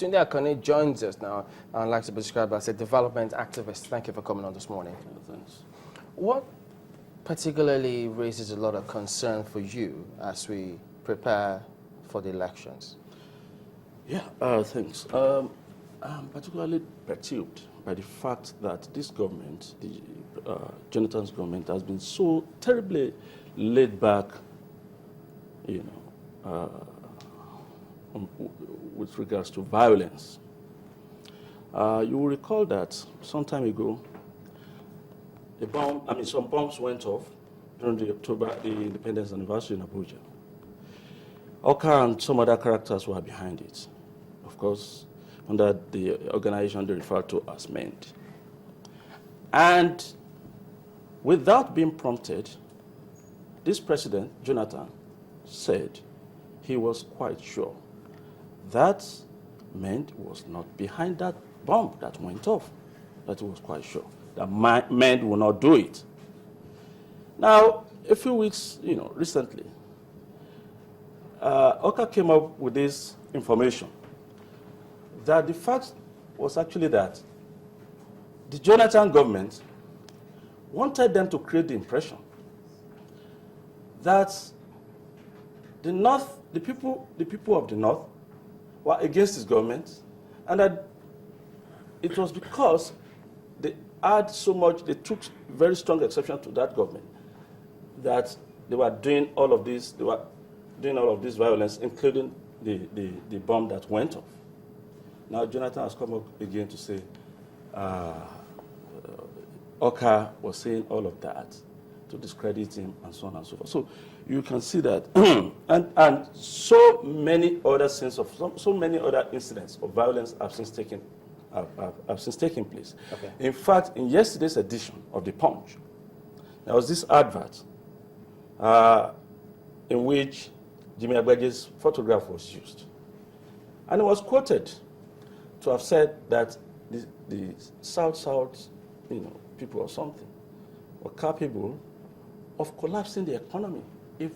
Tunde Akanni joins us now and likes to be described as a development activist. Thank you for coming on this morning. Thanks. What particularly raises a lot of concern for you as we prepare for the elections? Yeah, thanks. I'm particularly perturbed by the fact that this government, Jonathan's government, has been so terribly laid back, with regards to violence. You will recall that some time ago, some bombs went off during the Independence Anniversary in Abuja. Oka and some other characters were behind it, of course, under the organization they refer to as MEND. And without being prompted, this president, Jonathan, said he was quite sure that MEND was not behind that bomb that went off, that he was quite sure that MEND will not do it. Now, a few weeks, recently, Oka came up with this information that the fact was actually that the Jonathan government wanted them to create the impression that the people of the North were against his government, and that it was because they took very strong exception to that government, that they were doing all of this violence, including the bomb that went off. Now Jonathan has come up again to say Oka was saying all of that to discredit him and so on and so forth. So you can see that, and so many other incidents of violence have since taken place. Okay. In fact, in yesterday's edition of The Punch, there was this advert in which Jimmy Agbaje's photograph was used. And it was quoted to have said that the South people or something were capable of collapsing the economy if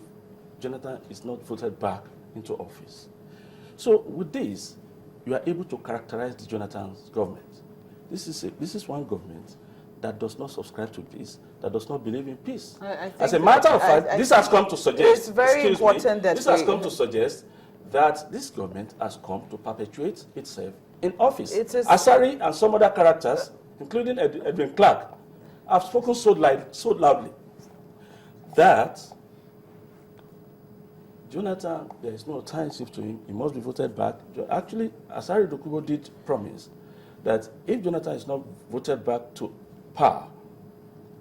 Jonathan is not voted back into office. So with this, you are able to characterize the Jonathan's government. This is one government that does not subscribe to peace, that does not believe in peace. As a matter of fact, this has come to suggest, it's very important that this has come to suggest that this government has come to perpetuate itself in office. Asari and some other characters, including Edwin Clark, have spoken so loudly that Jonathan, there is no time shift to him. He must be voted back. Actually, Asari Dokubo did promise that if Jonathan is not voted back to power,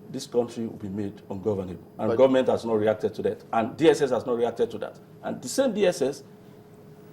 this country will be made ungovernable. And government has not reacted to that. And DSS has not reacted to that. And the same DSS.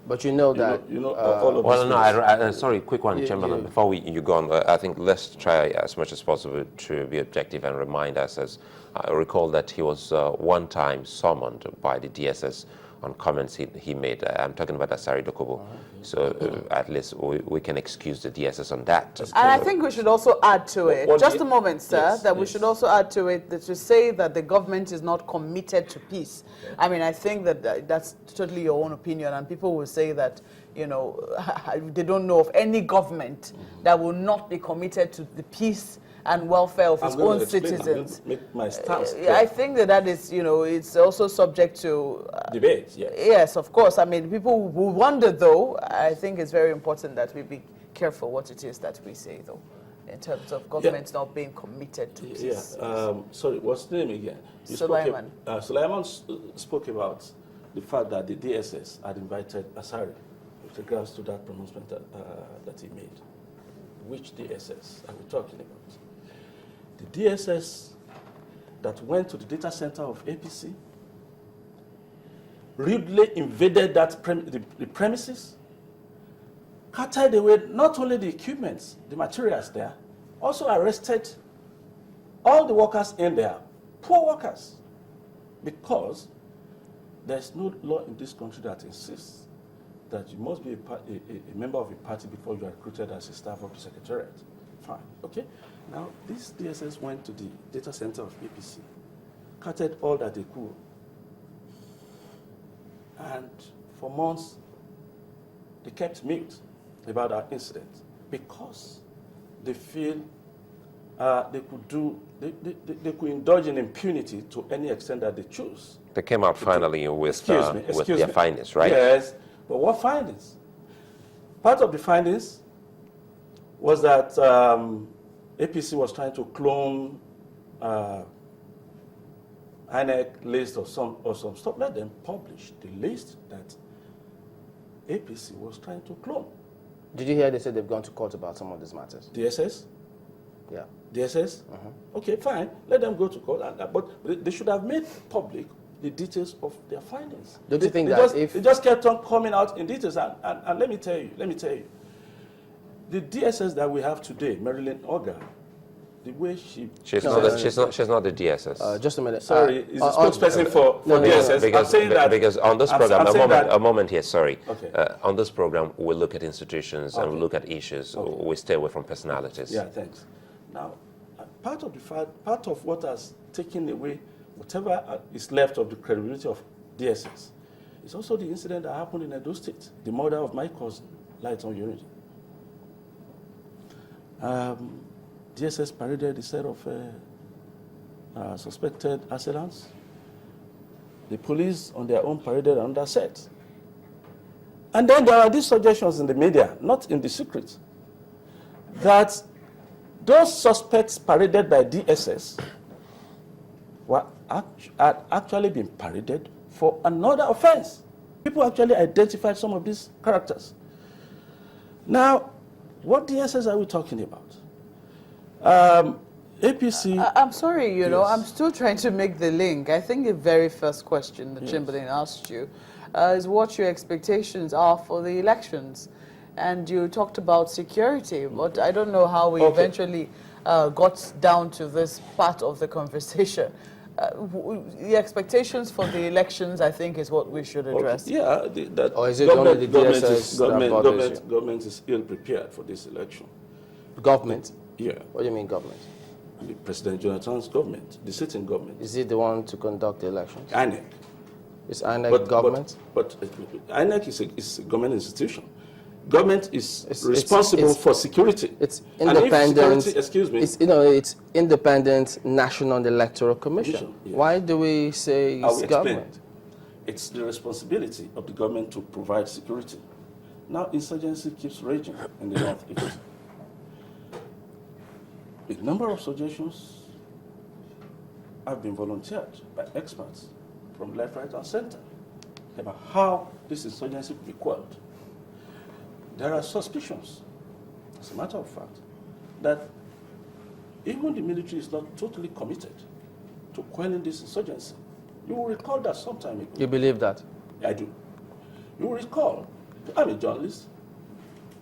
But you know that. All of this. Sorry, quick one, Chamberlain. Before you go on, I think let's try as much as possible to be objective and remind us, as I recall that he was one time summoned by the DSS on comments he made. I'm talking about Asari Dokubo. So at least we can excuse the DSS on that. And I think we should also add to it, just a moment, sir, we should also add to it that to say that the government is not committed to peace. Okay. I mean, I think that that's totally your own opinion, and people will say that, they don't know of any government that will not be committed to the peace and welfare of its own citizens. Make my stance I think that is, it's also subject to debate. Yes. Yes, of course. I mean, people will wonder, though. I think it's very important that we be careful what it is that we say, though, in terms of governments not being committed to peace. Sorry, what's the name again? Sulaiman. Sulaiman spoke about the fact that the DSS had invited Asari with regards to that pronouncement that he made. Which DSS are we talking about? The DSS that went to the data center of APC, rudely invaded the premises, carted away not only the equipment, the materials there, also arrested all the workers in there, poor workers, because there's no law in this country that insists that you must be a member of a party before you are recruited as a staff of the secretariat. Fine, okay? Now, this DSS went to the data center of APC, carted all that they could, and for months, they kept mute. about our incident because they feel they could indulge in impunity to any extent that they choose. They came out finally with their findings, right? Yes, but what findings? Part of the findings was that APC was trying to clone INEC list or some stuff. Let them publish the list that APC was trying to clone. Did you hear they said they've gone to court about some of these matters? DSS? Yeah. DSS? Okay, fine. Let them go to court. But they should have made public the details of their findings. Don't you think that they just kept on coming out in details? And let me tell you, the DSS that we have today, Marilyn Oga, the way she's not the DSS. Just a minute. Sorry, is the spokesperson for DSS? Because, I'm saying that because on this program, a moment here, sorry. Okay. On this program, we look at institutions and we look at issues. Okay. We stay away from personalities. Yeah, thanks. Now, part of what has taken away whatever is left of the credibility of DSS is also the incident that happened in Edo State, the murder of my cousin, Lighton Unity. DSS paraded a set of suspected assailants. The police on their own paraded another set. And then there are these suggestions in the media, not in the secret, that those suspects paraded by DSS had actually been paraded for another offense. People actually identified some of these characters. Now, what DSS are we talking about? APC... I'm sorry, you know, Yes. I'm still trying to make the link. I think the very first question that Chamberlain asked you is what your expectations are for the elections. And you talked about security, but I don't know how we eventually got down to this part of the conversation. The expectations for the elections, I think, is what we should address. Okay. Yeah, or is it only the DSS government is ill prepared for this election. Government? Yeah. What do you mean government? The President Jonathan's government, the sitting government. Is it the one to conduct the elections? INEC. Is INEC government? But INEC is a government institution. Government is responsible for security. It's independent. Excuse me. It's independent National Electoral Commission. Yes. Why do we say it's government? It's the responsibility of the government to provide security. Now insurgency keeps raging in the north because a number of suggestions have been volunteered by experts from left, right, and center about how this insurgency could be quelled. There are suspicions, as a matter of fact, that even the military is not totally committed to quelling this insurgency. You will recall that some time ago. You believe that? I do. You will recall, I'm a journalist,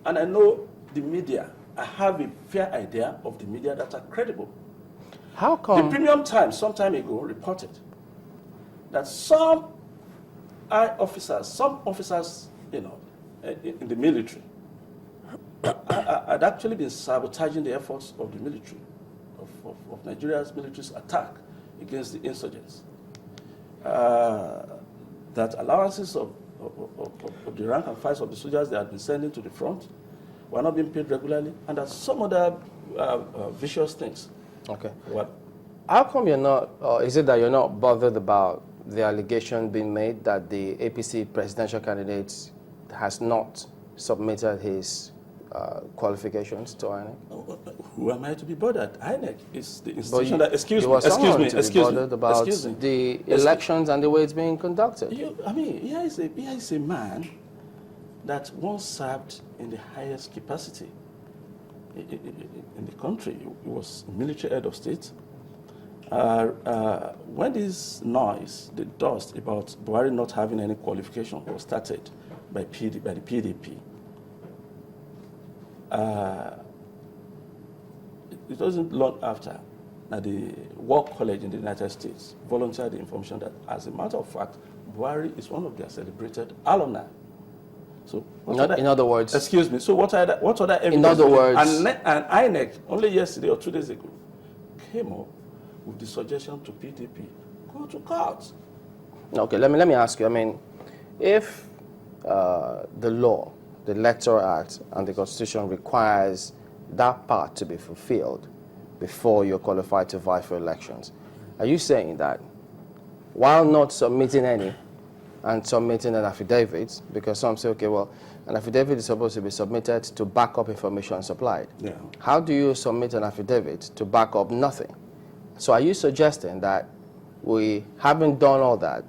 and I know the media. I have a fair idea of the media that are credible. How come? The Premium Times some time ago reported that some officers, in the military, had actually been sabotaging the efforts of the military, of Nigeria's military's attack against the insurgents. That allowances of the rank and files of the soldiers they had been sending to the front were not being paid regularly, and that some other vicious things. Okay. What? How come you're not, or is it that you're not bothered about the allegation being made that the APC presidential candidate has not submitted his qualifications to INEC? Who am I to be bothered? INEC is the institution that, excuse me, about the elections and the way it's being conducted. Here is a man that once served in the highest capacity in the country. He was military head of state. When this noise, the dust about Buhari not having any qualification was started by the PDP, it wasn't long after that the War College in the United States volunteered the information that, as a matter of fact, Buhari is one of their celebrated alumni. So, in other words, excuse me. So, what other evidence? In other words, and INEC only yesterday or 2 days ago came up with the suggestion to PDP go to court. Okay, let me ask you. I mean, if the law the Electoral Act and the Constitution requires that part to be fulfilled before you're qualified to vie for elections. Are you saying that while not submitting any and submitting an affidavit, because some say, okay, well, an affidavit is supposed to be submitted to back up information supplied. Yeah. How do you submit an affidavit to back up nothing? So are you suggesting that we haven't done all that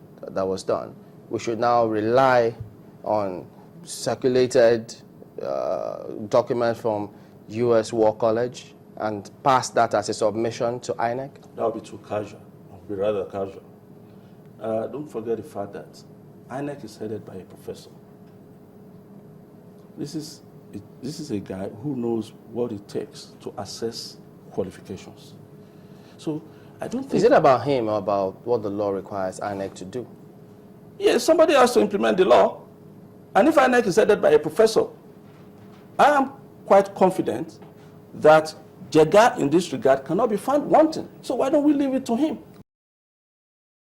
was done, we should now rely on circulated document from U.S. War College and pass that as a submission to INEC? That would be too casual. It would be rather casual. Don't forget the fact that INEC is headed by a professor. This is a guy who knows what it takes to assess qualifications. So I don't think... Is it about him or about what the law requires INEC to do? Yes, somebody has to implement the law. And if INEC is headed by a professor, I am quite confident that Jega in this regard cannot be found wanting. So why don't we leave it to him?